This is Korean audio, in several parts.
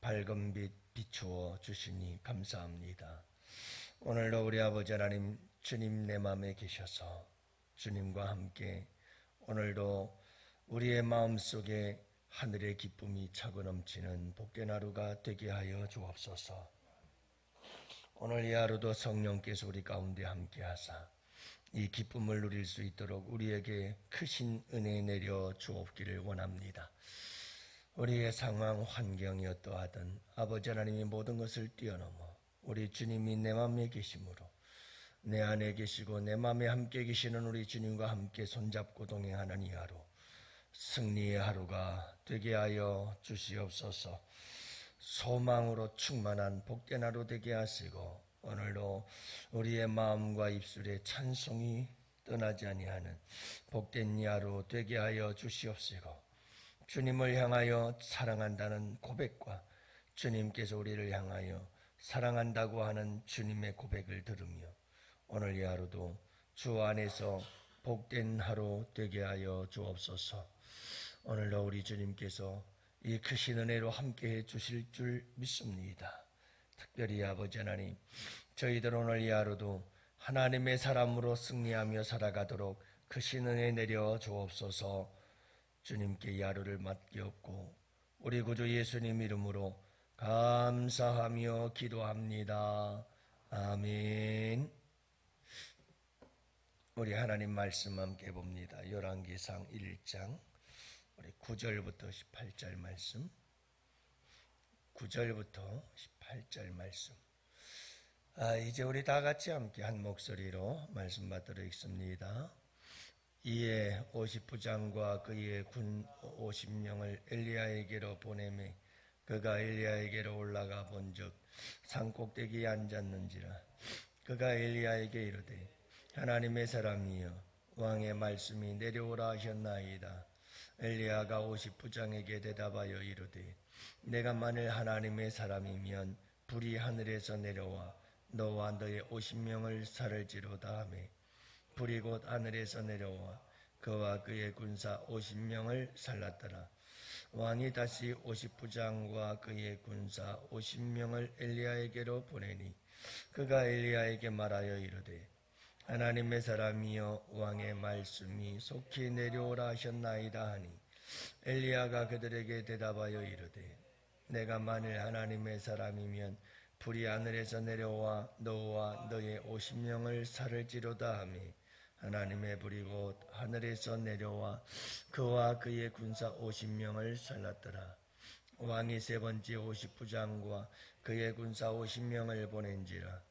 밝은 빛 비추어 주시니 감사합니다. 오늘도 우리 아버지 하나님, 주님 내 마음에 계셔서 주님과 함께 오늘도 우리의 마음속에 하늘의 기쁨이 차고 넘치는 복된 하루가 되게 하여 주옵소서. 오늘 이 하루도 성령께서 우리 가운데 함께 하사 이 기쁨을 누릴 수 있도록 우리에게 크신 은혜 내려 주옵기를 원합니다. 우리의 상황, 환경이 어떠하든 아버지 하나님이 모든 것을 뛰어넘어 우리 주님이 내 마음에 계심으로 내 안에 계시고 내 마음에 함께 계시는 우리 주님과 함께 손잡고 동행하는 이 하루, 승리의 하루가 되게 하여 주시옵소서. 소망으로 충만한 복된 하루 되게 하시고 오늘도 우리의 마음과 입술에 찬송이 떠나지 아니하는 복된 이 하루 되게 하여 주시옵시고, 주님을 향하여 사랑한다는 고백과 주님께서 우리를 향하여 사랑한다고 하는 주님의 고백을 들으며 오늘 이 하루도 주 안에서 복된 하루 되게 하여 주옵소서. 오늘도 우리 주님께서 이 크신 은혜로 함께해 주실 줄 믿습니다. 특별히 아버지 하나님, 저희들 오늘 이 하루도 하나님의 사람으로 승리하며 살아가도록 크신 은혜 내려 주옵소서. 주님께 이 하루를 맡기옵고 우리 구주 예수님 이름으로 감사하며 기도합니다. 아멘. 우리 하나님 말씀 함께 봅니다. 열왕기상 1장 우리 9절부터 18절 말씀, 9절부터 18절 말씀. 이제 우리 다 같이 함께 한 목소리로 말씀 받도록 읽습니다. 이에 50부장과 그의 군 50명을 엘리야에게로 보내매 그가 엘리야에게로 올라가 본즉 산꼭대기에 앉았는지라. 그가 엘리야에게 이르되 하나님의 사람이여 왕의 말씀이 내려오라 하셨나이다. 엘리야가 50부장에게 대답하여 이르되 내가 만일 하나님의 사람이면 불이 하늘에서 내려와 너와 너의 50명을 살을지로다 하매 불이 곧 하늘에서 내려와 그와 그의 군사 50명을 살랐더라. 왕이 다시 50부장과 그의 군사 50명을 엘리야에게로 보내니 그가 엘리야에게 말하여 이르되 하나님의 사람이여 왕의 말씀이 속히 내려오라 하셨나이다 하니 엘리야가 그들에게 대답하여 이르되 내가 만일 하나님의 사람이면 불이 하늘에서 내려와 너와 너의 50명을 살을지로다 하며 하나님의 불이 곧 하늘에서 내려와 그와 그의 군사 50명을 살랐더라. 왕이 세 번째 50부장과 그의 군사 50명을 보낸지라.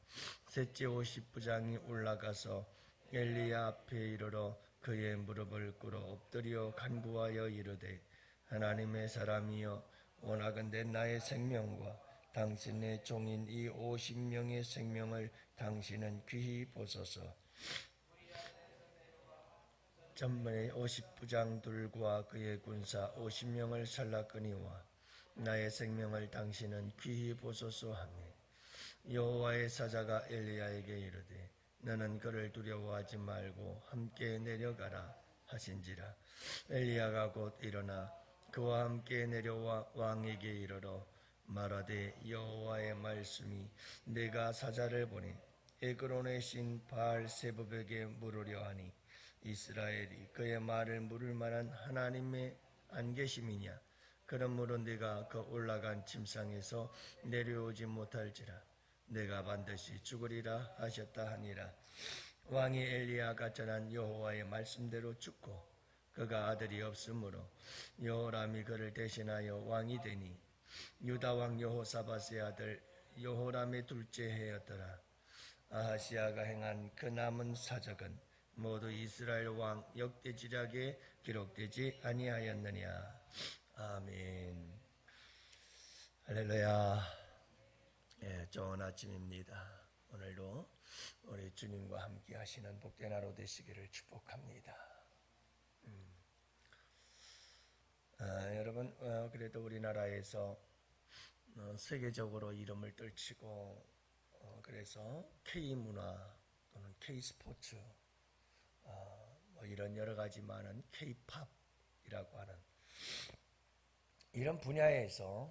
셋째 50부장이 올라가서 엘리야 앞에 이르러 그의 무릎을 꿇어 엎드려 간구하여 이르되 하나님의 사람이여 원하건대 나의 생명과 당신의 종인 이 50명의 생명을 당신은 귀히 보소서. 전번에 50부장들과 그의 군사 50명을 살랐거니와 나의 생명을 당신은 귀히 보소서 하며 여호와의 사자가 엘리야에게 이르되 너는 그를 두려워하지 말고 함께 내려가라 하신지라. 엘리야가 곧 일어나 그와 함께 내려와 왕에게 이르러 말하되 여호와의 말씀이 내가 사자를 보내 에그론의 신 바알세붑에게 물으려 하니 이스라엘이 그의 말을 물을 만한 하나님의 안 계심이냐. 그러므로 네가 그 올라간 침상에서 내려오지 못할지라. 내가 반드시 죽으리라 하셨다 하니라. 왕이 엘리야가 전한 여호와의 말씀대로 죽고 그가 아들이 없으므로 여호람이 그를 대신하여 왕이 되니 유다 왕 여호사밧의 아들 여호람의 둘째 해였더라. 아하시아가 행한 그 남은 사적은 모두 이스라엘 왕 역대지략에 기록되지 아니하였느냐. 아멘. 할렐루야. 좋은 아침입니다. 오늘도 우리 주님과 함께 하시는 복된 하루 되시기를 축복합니다. 여러분, 그래도 우리나라에서 세계적으로 이름을 떨치고 그래서 K문화 또는 K스포츠 뭐 이런 여러 가지 많은 K팝이라고 하는 이 이런 분야에서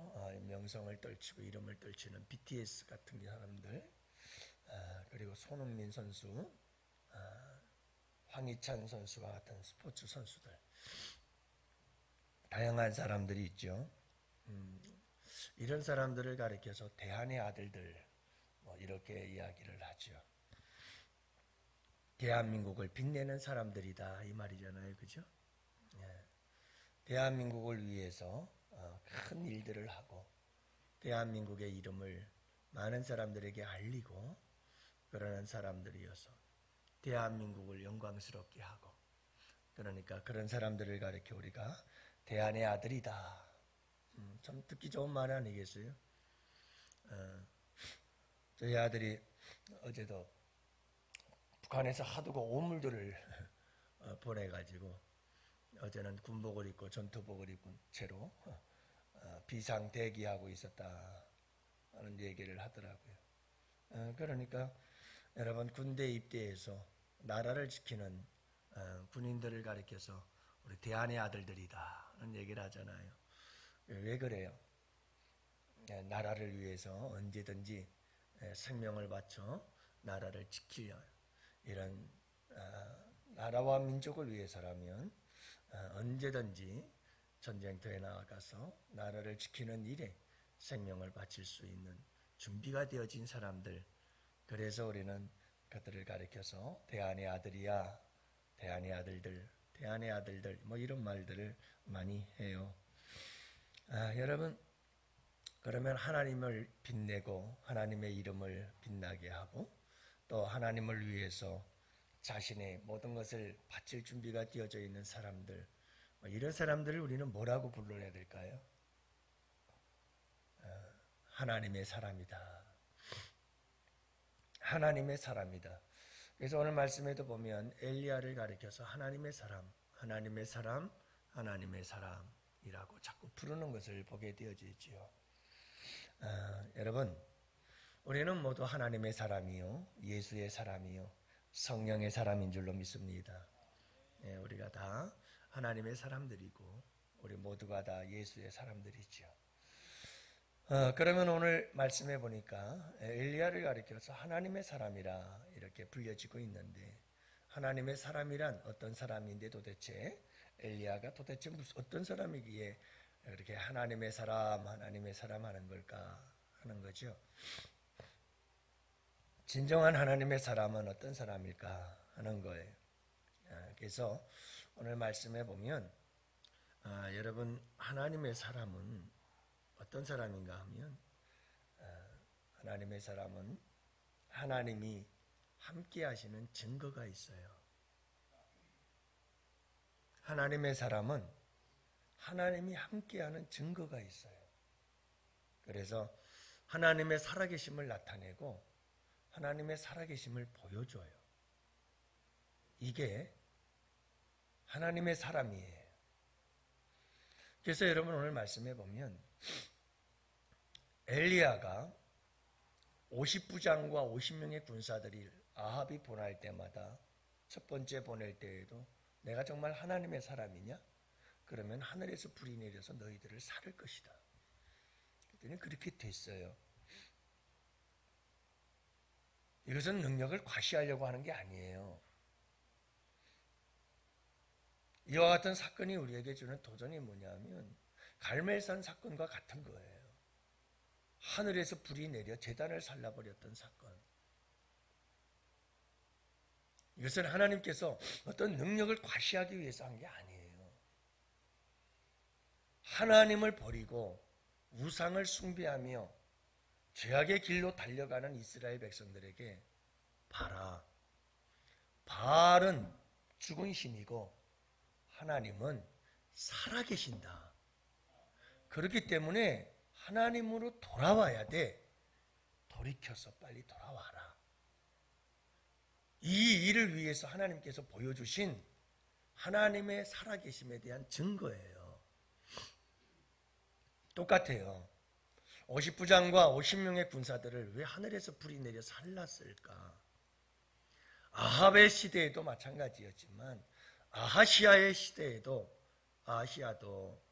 명성을 떨치고 이름을 떨치는 BTS 같은 사람들, 그리고 손흥민 선수, 황희찬 선수와 같은 스포츠 선수들, 다양한 사람들이 있죠. 이런 사람들을 가리켜서 대한의 아들들, 이렇게 이야기를 하죠. 대한민국을 빛내는 사람들이다 이 말이잖아요, 그죠? 대한민국을 위해서 큰 일들을 하고 대한민국의 이름을 많은 사람들에게 알리고 그러는 사람들이어서 대한민국을 영광스럽게 하고, 그러니까 그런 사람들을 가리켜 우리가 대한의 아들이다. 참 듣기 좋은 말 아니겠어요? 저희 아들이 어제도 북한에서 하도 오물들을 보내가지고 어제는 군복을 입고 전투복을 입은 채로 비상 대기하고 있었다 하는 얘기를 하더라고요. 그러니까 여러분, 군대 입대해서 나라를 지키는 군인들을 가리켜서 우리 대한의 아들들이다 하는 얘기를 하잖아요. 왜 그래요? 나라를 위해서 언제든지 생명을 바쳐 나라를 지키려, 이런 나라와 민족을 위해서라면 언제든지 전쟁터에 나아가서 나라를 지키는 일에 생명을 바칠 수 있는 준비가 되어진 사람들, 그래서 우리는 그들을 가리켜서 대한의 아들이야, 대한의 아들들, 대한의 아들들, 이런 말들을 많이 해요. 여러분, 그러면 하나님을 빛내고 하나님의 이름을 빛나게 하고 또 하나님을 위해서 자신의 모든 것을 바칠 준비가 되어져 있는 사람들, 이런 사람들을 우리는 뭐라고 불러야 될까요? 하나님의 사람이다. 하나님의 사람이다. 그래서 오늘 말씀에도 보면 엘리야를 가리켜서 하나님의 사람, 하나님의 사람, 하나님의 사람이라고 자꾸 부르는 것을 보게 되어지지요. 여러분, 우리는 모두 하나님의 사람이요, 예수의 사람이요, 성령의 사람인 줄로 믿습니다. 우리가 다 하나님의 사람들이고 우리 모두가 다 예수의 사람들이죠. 그러면 오늘 말씀해 보니까 엘리야를 가리켜서 하나님의 사람이라 이렇게 불려지고 있는데, 하나님의 사람이란 어떤 사람인데 도대체 엘리야가 도대체 어떤 사람이기에 이렇게 하나님의 사람 하는 걸까 하는 거죠. 진정한 하나님의 사람은 어떤 사람일까 하는 거예요. 그래서 오늘 말씀해 보면 여러분, 하나님의 사람은 어떤 사람인가 하면 하나님의 사람은 하나님이 함께 하시는 증거가 있어요. 하나님의 사람은 하나님이 함께하는 증거가 있어요. 그래서 하나님의 살아계심을 나타내고 하나님의 살아계심을 보여줘요. 이게 하나님의 사람이에요. 그래서 여러분, 오늘 말씀해 보면 엘리야가 50부장과 50명의 군사들이 아합이 보낼 때마다, 첫 번째 보낼 때에도 내가 정말 하나님의 사람이냐? 그러면 하늘에서 불이 내려서 너희들을 살을 것이다. 그랬더니 그렇게 됐어요. 이것은 능력을 과시하려고 하는 게 아니에요. 이와 같은 사건이 우리에게 주는 도전이 뭐냐면 갈멜산 사건과 같은 거예요. 하늘에서 불이 내려 제단을 살라버렸던 사건. 이것은 하나님께서 어떤 능력을 과시하기 위해서 한 게 아니에요. 하나님을 버리고 우상을 숭배하며 죄악의 길로 달려가는 이스라엘 백성들에게 봐라, 바알은 죽은 신이고 하나님은 살아계신다. 그렇기 때문에 하나님으로 돌아와야 돼. 돌이켜서 빨리 돌아와라. 이 일을 위해서 하나님께서 보여주신 하나님의 살아계심에 대한 증거예요. 똑같아요. 50부장과 50명의 군사들을 왜 하늘에서 불이 내려 살랐을까? 아합의 시대에도 마찬가지였지만 아하시아의 시대에도 아하시아도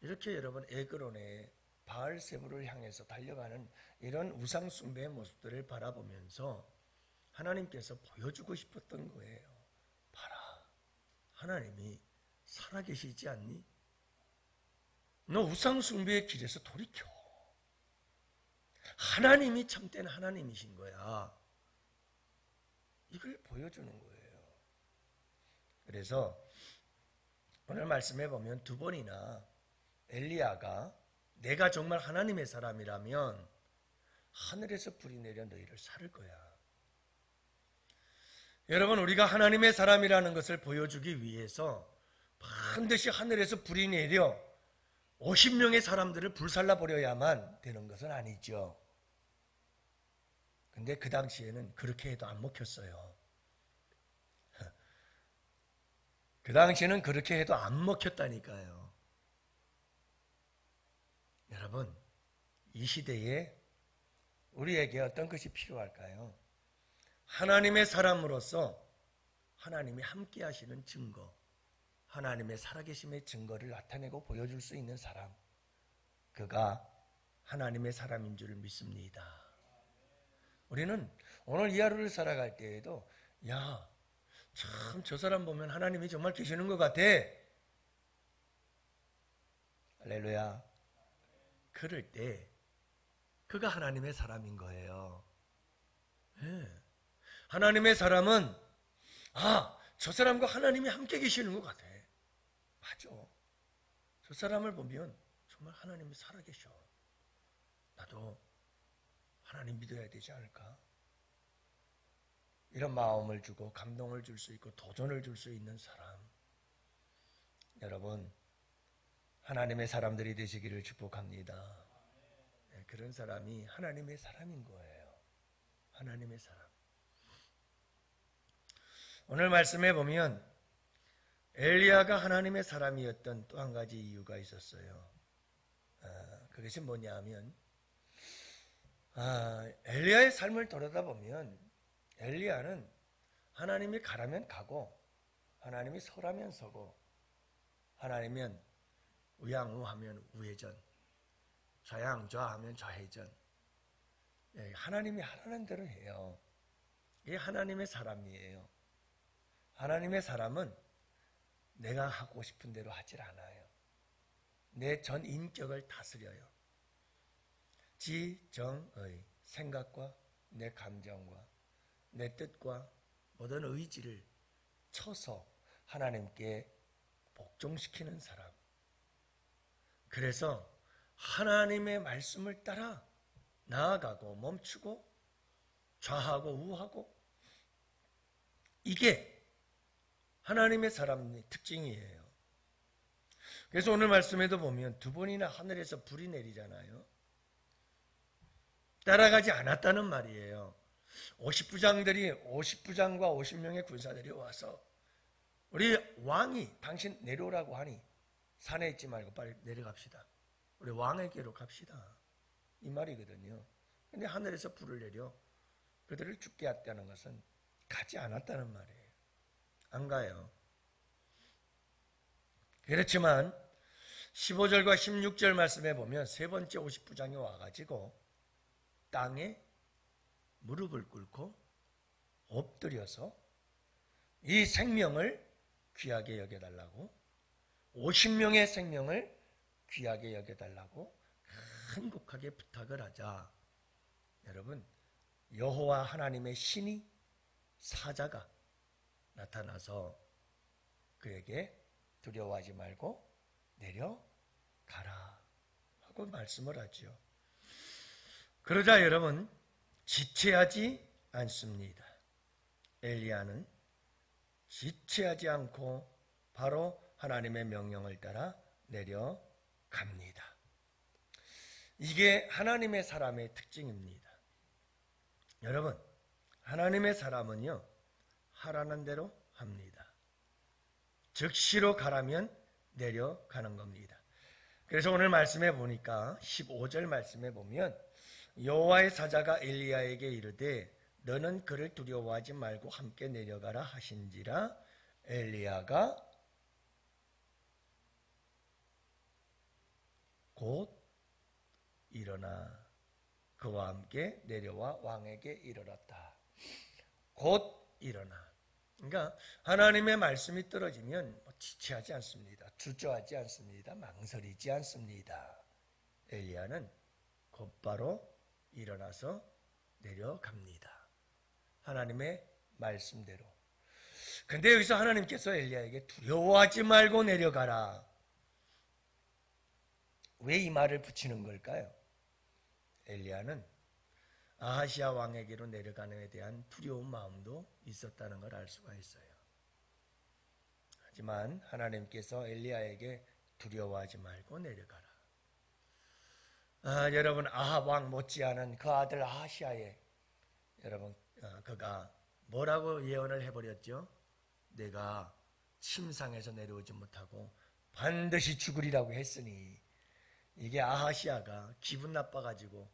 이렇게 여러분 에그론의 바알세부를 향해서 달려가는 이런 우상 숭배의 모습들을 바라보면서 하나님께서 보여주고 싶었던 거예요. 봐라, 하나님이 살아계시지 않니? 너 우상 숭배의 길에서 돌이켜. 하나님이 참된 하나님이신 거야. 이걸 보여주는 거예요. 그래서 오늘 말씀해 보면 두 번이나 엘리야가 내가 정말 하나님의 사람이라면 하늘에서 불이 내려 너희를 살을 거야. 여러분, 우리가 하나님의 사람이라는 것을 보여주기 위해서 반드시 하늘에서 불이 내려 50명의 사람들을 불살라 버려야만 되는 것은 아니죠. 근데 그 당시에는 그렇게 해도 안 먹혔어요. 그 당시에는 그렇게 해도 안 먹혔다니까요. 여러분, 이 시대에 우리에게 어떤 것이 필요할까요? 하나님의 사람으로서 하나님이 함께 하시는 증거, 하나님의 살아계심의 증거를 나타내고 보여줄 수 있는 사람, 그가 하나님의 사람인 줄 믿습니다. 우리는 오늘 이 하루를 살아갈 때에도 야, 참 저 사람 보면 하나님이 정말 계시는 것 같아. 할렐루야. 그럴 때 그가 하나님의 사람인 거예요. 네. 하나님의 사람은 저 사람과 하나님이 함께 계시는 것 같아. 맞아. 저 사람을 보면 정말 하나님이 살아계셔. 나도 하나님 믿어야 되지 않을까? 이런 마음을 주고 감동을 줄 수 있고 도전을 줄 수 있는 사람. 여러분, 하나님의 사람들이 되시기를 축복합니다. 네, 그런 사람이 하나님의 사람인 거예요. 하나님의 사람. 오늘 말씀해 보면 엘리야가 하나님의 사람이었던 또 한 가지 이유가 있었어요. 그것이 뭐냐 하면 엘리야의 삶을 돌아다보면 엘리야는 하나님이 가라면 가고 하나님이 서라면 서고 하나님은 우양우하면 우회전, 좌양좌하면 좌회전. 하나님이 하라는 대로 해요. 이게 하나님의 사람이에요. 하나님의 사람은 내가 하고 싶은 대로 하질 않아요. 내 전 인격을 다스려요. 지정의 생각과 내 감정과 내 뜻과 모든 의지를 쳐서 하나님께 복종시키는 사람. 그래서 하나님의 말씀을 따라 나아가고 멈추고 좌하고 우하고, 이게 하나님의 사람의 특징이에요. 그래서 오늘 말씀에도 보면 두 번이나 하늘에서 불이 내리잖아요. 따라가지 않았다는 말이에요. 50부장과 50명의 군사들이 와서 우리 왕이 당신 내려오라고 하니 산에 있지 말고 빨리 내려갑시다. 우리 왕에게로 갑시다. 이 말이거든요. 근데 하늘에서 불을 내려 그들을 죽게 했다는 것은 가지 않았다는 말이에요. 안 가요. 그렇지만 15절과 16절 말씀해 보면 세 번째 50부장이 와가지고 땅에 무릎을 꿇고 엎드려서 이 생명을 귀하게 여겨달라고, 50명의 생명을 귀하게 여겨달라고 간곡하게 부탁을 하자, 여러분, 여호와 하나님의 신이 사자가 나타나서 그에게 두려워하지 말고 내려가라 하고 말씀을 하죠. 그러자 여러분, 지체하지 않습니다. 엘리야는 지체하지 않고 바로 하나님의 명령을 따라 내려갑니다. 이게 하나님의 사람의 특징입니다. 여러분, 하나님의 사람은요, 하라는 대로 합니다. 즉시로 가라면 내려가는 겁니다. 그래서 오늘 말씀해 보니까 15절 말씀해 보면 여호와의 사자가 엘리야에게 이르되 너는 그를 두려워하지 말고 함께 내려가라 하신지라 엘리야가 곧 일어나 그와 함께 내려와 왕에게 이르렀다. 곧 일어나. 그러니까 하나님의 말씀이 떨어지면 지체하지 않습니다. 주저하지 않습니다. 망설이지 않습니다. 엘리야는 곧바로 일어나서 내려갑니다. 하나님의 말씀대로. 근데 여기서 하나님께서 엘리야에게 두려워하지 말고 내려가라. 왜 이 말을 붙이는 걸까요? 엘리야는 아하시아 왕에게로 내려가는 데 대한 두려운 마음도 있었다는 걸 알 수가 있어요. 하지만 하나님께서 엘리야에게 두려워하지 말고 내려가라. 여러분 아합 왕 못지않은 그 아들 아하시아에 여러분 그가 뭐라고 예언을 해버렸죠? 내가 침상에서 내려오지 못하고 반드시 죽으리라고 했으니 이게 아하시아가 기분 나빠가지고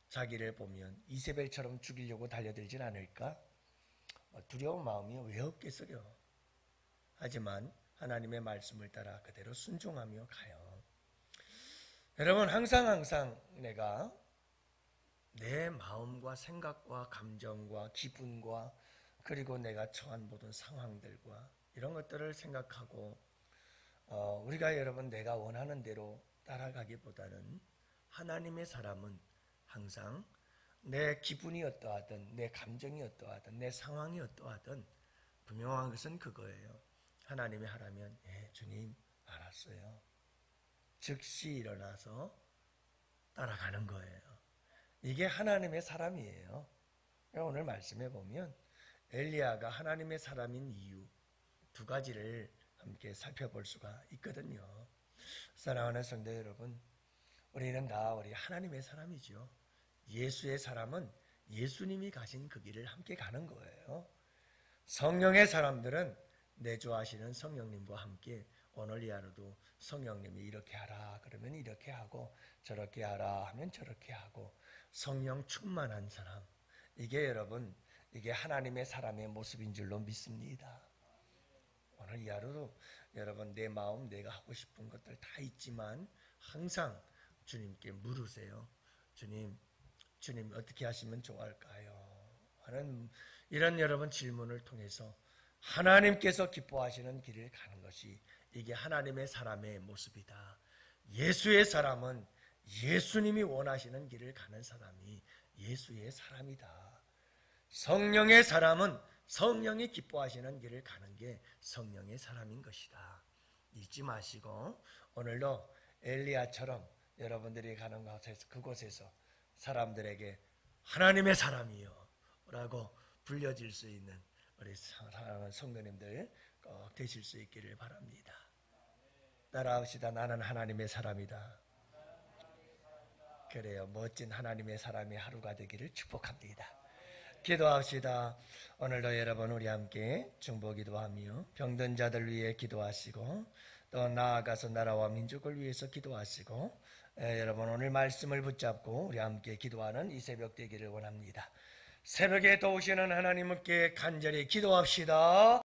자기를 보면 이세벨처럼 죽이려고 달려들진 않을까? 두려운 마음이 왜 없겠어요? 하지만 하나님의 말씀을 따라 그대로 순종하며 가요. 여러분 항상 내가 내 마음과 생각과 감정과 기분과 그리고 내가 처한 모든 상황들과 이런 것들을 생각하고 우리가 여러분 내가 원하는 대로 따라가기보다는 하나님의 사람은 항상 내 기분이 어떠하든 내 감정이 어떠하든 내 상황이 어떠하든 분명한 것은 그거예요. 하나님이 하라면 주님 알았어요. 즉시 일어나서 따라가는 거예요. 이게 하나님의 사람이에요. 오늘 말씀해 보면 엘리야가 하나님의 사람인 이유 두 가지를 함께 살펴볼 수가 있거든요. 사랑하는 성도 여러분, 우리는 다 우리 하나님의 사람이죠. 예수의 사람은 예수님이 가신 그 길을 함께 가는 거예요. 성령의 사람들은 내주하시는 성령님과 함께 오늘 이 하루도 성령님이 이렇게 하라 그러면 이렇게 하고 저렇게 하라 하면 저렇게 하고 성령 충만한 사람, 이게 여러분 이게 하나님의 사람의 모습인 줄로 믿습니다. 오늘 이 하루도 여러분 내 마음 내가 하고 싶은 것들 다 있지만 항상 주님께 물으세요. 주님 어떻게 하시면 좋을까요? 하는 이런 여러분 질문을 통해서 하나님께서 기뻐하시는 길을 가는 것이 이게 하나님의 사람의 모습이다. 예수의 사람은 예수님이 원하시는 길을 가는 사람이 예수의 사람이다. 성령의 사람은 성령이 기뻐하시는 길을 가는 게 성령의 사람인 것이다. 잊지 마시고 오늘도 엘리야처럼 여러분들이 가는 그곳에서 사람들에게 하나님의 사람이요 라고 불려질 수 있는 우리 사랑하는 성도님들 꼭 되실 수 있기를 바랍니다. 따라합시다. 나는 하나님의 사람이다. 그래요. 멋진 하나님의 사람의 하루가 되기를 축복합니다. 기도합시다. 오늘도 여러분 우리 함께 중보 기도하며 병든 자들 위해 기도하시고 또 나아가서 나라와 민족을 위해서 기도하시고 여러분 오늘 말씀을 붙잡고 우리 함께 기도하는 이 새벽 되기를 원합니다. 새벽에 도우시는 하나님께 간절히 기도합시다.